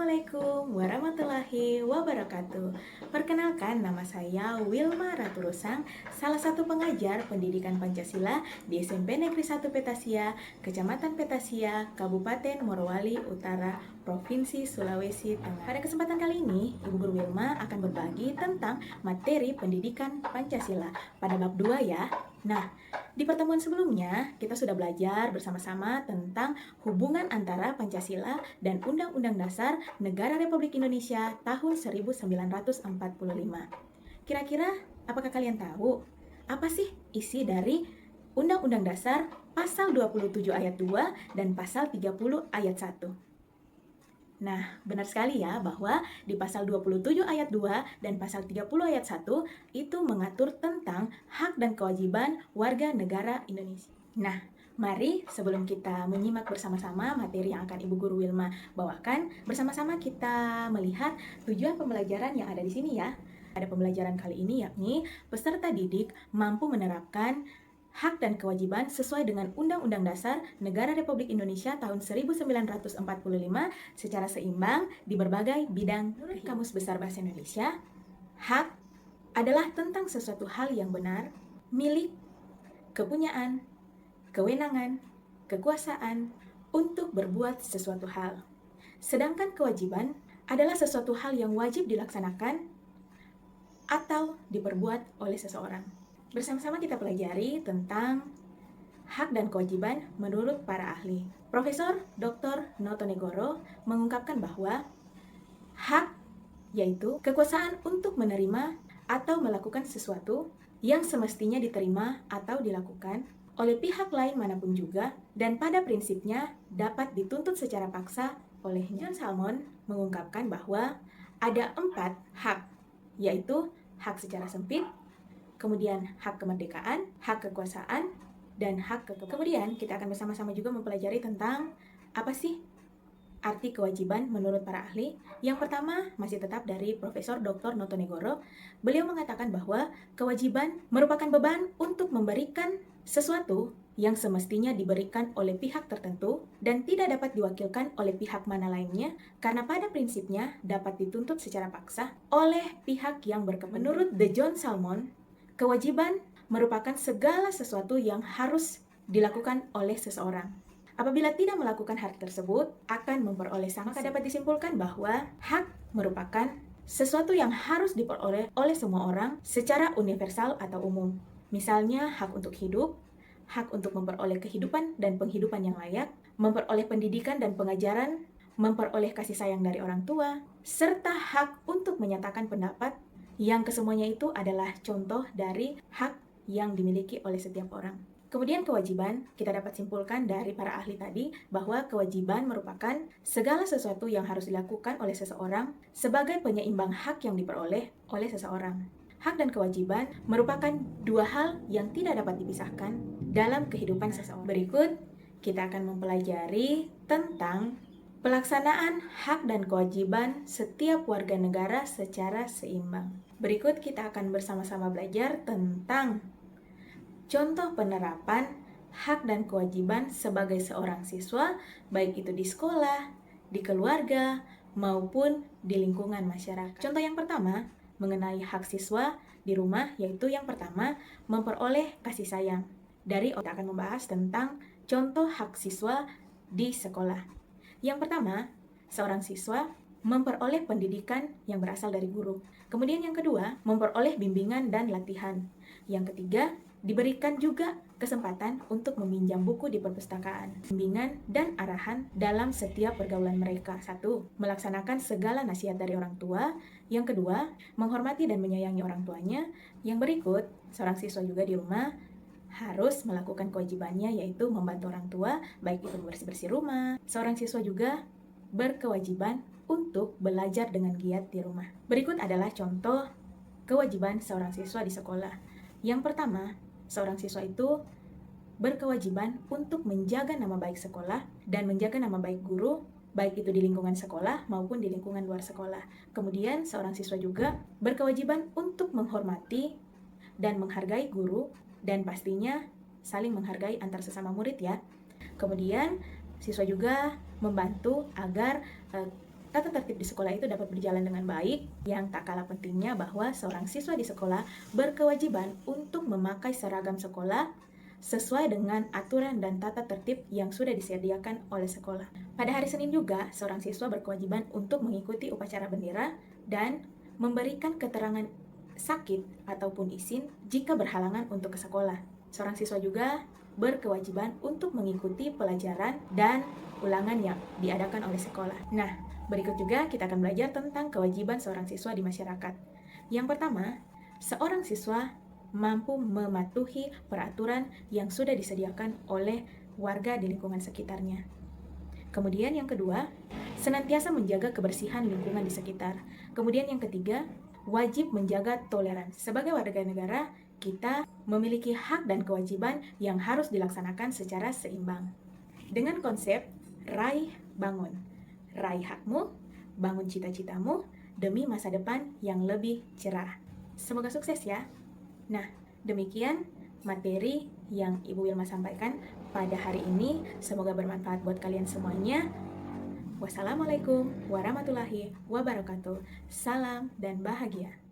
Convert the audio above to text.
Assalamualaikum warahmatullahi wabarakatuh. Perkenalkan, nama saya Wilma Raturusang, salah satu pengajar pendidikan Pancasila di SMP Negeri 1 Petasia, Kecamatan Petasia, Kabupaten Morowali Utara, Provinsi Sulawesi Tengah. Pada kesempatan kali ini, Ibu Guru Wilma akan berbagi tentang materi pendidikan Pancasila pada bab 2 ya. Nah, di pertemuan sebelumnya kita sudah belajar bersama-sama tentang hubungan antara Pancasila dan Undang-Undang Dasar Negara Republik Indonesia tahun 1945. Kira-kira apakah kalian tahu apa sih isi dari Undang-Undang Dasar pasal 27 ayat 2 dan pasal 30 ayat 1? Nah, benar sekali ya bahwa di pasal 27 ayat 2 dan pasal 30 ayat 1 itu mengatur tentang hak dan kewajiban warga negara Indonesia. Nah, mari sebelum kita menyimak bersama-sama materi yang akan Ibu Guru Wilma bawakan, bersama-sama kita melihat tujuan pembelajaran yang ada di sini ya. Pada pembelajaran kali ini yakni peserta didik mampu menerapkan hak dan kewajiban sesuai dengan Undang-Undang Dasar Negara Republik Indonesia tahun 1945 secara seimbang di berbagai bidang. Menurut Kamus Besar Bahasa Indonesia, hak adalah tentang sesuatu hal yang benar, milik, kepunyaan, kewenangan, kekuasaan untuk berbuat sesuatu hal. Sedangkan kewajiban adalah sesuatu hal yang wajib dilaksanakan atau diperbuat oleh seseorang. Bersama-sama kita pelajari tentang hak dan kewajiban menurut para ahli. Profesor Dr. Notonegoro mengungkapkan bahwa hak yaitu kekuasaan untuk menerima atau melakukan sesuatu yang semestinya diterima atau dilakukan oleh pihak lain manapun juga dan pada prinsipnya dapat dituntut secara paksa olehnya. John Salmon mengungkapkan bahwa ada 4 hak, yaitu hak secara sempit, kemudian hak kemerdekaan, hak kekuasaan, dan hak kekebalan. Kemudian kita akan bersama-sama juga mempelajari tentang apa sih arti kewajiban menurut para ahli. Yang pertama masih tetap dari Profesor Dr. Notonegoro. Beliau mengatakan bahwa kewajiban merupakan beban untuk memberikan sesuatu yang semestinya diberikan oleh pihak tertentu dan tidak dapat diwakilkan oleh pihak mana lainnya karena pada prinsipnya dapat dituntut secara paksa oleh pihak yang berkepentingan. Menurut The John Salmon, kewajiban merupakan segala sesuatu yang harus dilakukan oleh seseorang. Apabila tidak melakukan hal tersebut, akan memperoleh sanksi. Maka dapat disimpulkan bahwa hak merupakan sesuatu yang harus diperoleh oleh semua orang secara universal atau umum. Misalnya hak untuk hidup, hak untuk memperoleh kehidupan dan penghidupan yang layak, memperoleh pendidikan dan pengajaran, memperoleh kasih sayang dari orang tua, serta hak untuk menyatakan pendapat, yang kesemuanya itu adalah contoh dari hak yang dimiliki oleh setiap orang. Kemudian kewajiban, kita dapat simpulkan dari para ahli tadi bahwa kewajiban merupakan segala sesuatu yang harus dilakukan oleh seseorang sebagai penyeimbang hak yang diperoleh oleh seseorang. Hak dan kewajiban merupakan dua hal yang tidak dapat dipisahkan dalam kehidupan seseorang. Berikut, kita akan mempelajari tentang pelaksanaan hak dan kewajiban setiap warga negara secara seimbang. Berikut kita akan bersama-sama belajar tentang contoh penerapan hak dan kewajiban sebagai seorang siswa, baik itu di sekolah, di keluarga, maupun di lingkungan masyarakat. Contoh yang pertama, mengenai hak siswa di rumah, yaitu yang pertama, memperoleh kasih sayang. Kita akan membahas tentang contoh hak siswa di sekolah. Yang pertama, seorang siswa memperoleh pendidikan yang berasal dari guru. Kemudian yang kedua, memperoleh bimbingan dan latihan. Yang ketiga, diberikan juga kesempatan untuk meminjam buku di perpustakaan, bimbingan dan arahan dalam setiap pergaulan mereka. 1. Melaksanakan segala nasihat dari orang tua. Yang kedua, menghormati dan menyayangi orang tuanya. Yang berikut, seorang siswa juga di rumah harus melakukan kewajibannya, yaitu membantu orang tua, baik itu bersih-bersih rumah. Seorang siswa juga berkewajiban untuk belajar dengan giat di rumah. Berikut adalah contoh kewajiban seorang siswa di sekolah. Yang pertama, seorang siswa itu berkewajiban untuk menjaga nama baik sekolah dan menjaga nama baik guru, baik itu di lingkungan sekolah maupun di lingkungan luar sekolah. Kemudian, seorang siswa juga berkewajiban untuk menghormati dan menghargai guru, dan pastinya saling menghargai antar sesama murid ya. Kemudian siswa juga membantu agar tata tertib di sekolah itu dapat berjalan dengan baik, yang tak kalah pentingnya bahwa seorang siswa di sekolah berkewajiban untuk memakai seragam sekolah sesuai dengan aturan dan tata tertib yang sudah disediakan oleh sekolah. Pada hari Senin juga, seorang siswa berkewajiban untuk mengikuti upacara bendera dan memberikan keterangan sakit ataupun izin jika berhalangan untuk ke sekolah. Seorang siswa juga berkewajiban untuk mengikuti pelajaran dan ulangan yang diadakan oleh sekolah. Nah, berikut juga kita akan belajar tentang kewajiban seorang siswa di masyarakat. Yang pertama, seorang siswa mampu mematuhi peraturan yang sudah disediakan oleh warga di lingkungan sekitarnya. Kemudian yang kedua, senantiasa menjaga kebersihan lingkungan di sekitar. Kemudian yang ketiga, wajib menjaga toleransi. Sebagai warga negara, kita memiliki hak dan kewajiban yang harus dilaksanakan secara seimbang. Dengan konsep raih bangun, raih hakmu, bangun cita-citamu demi masa depan yang lebih cerah. Semoga sukses ya. Nah, demikian materi yang Ibu Wilma sampaikan pada hari ini. Semoga bermanfaat buat kalian semuanya. Wassalamualaikum warahmatullahi wabarakatuh. Salam dan bahagia.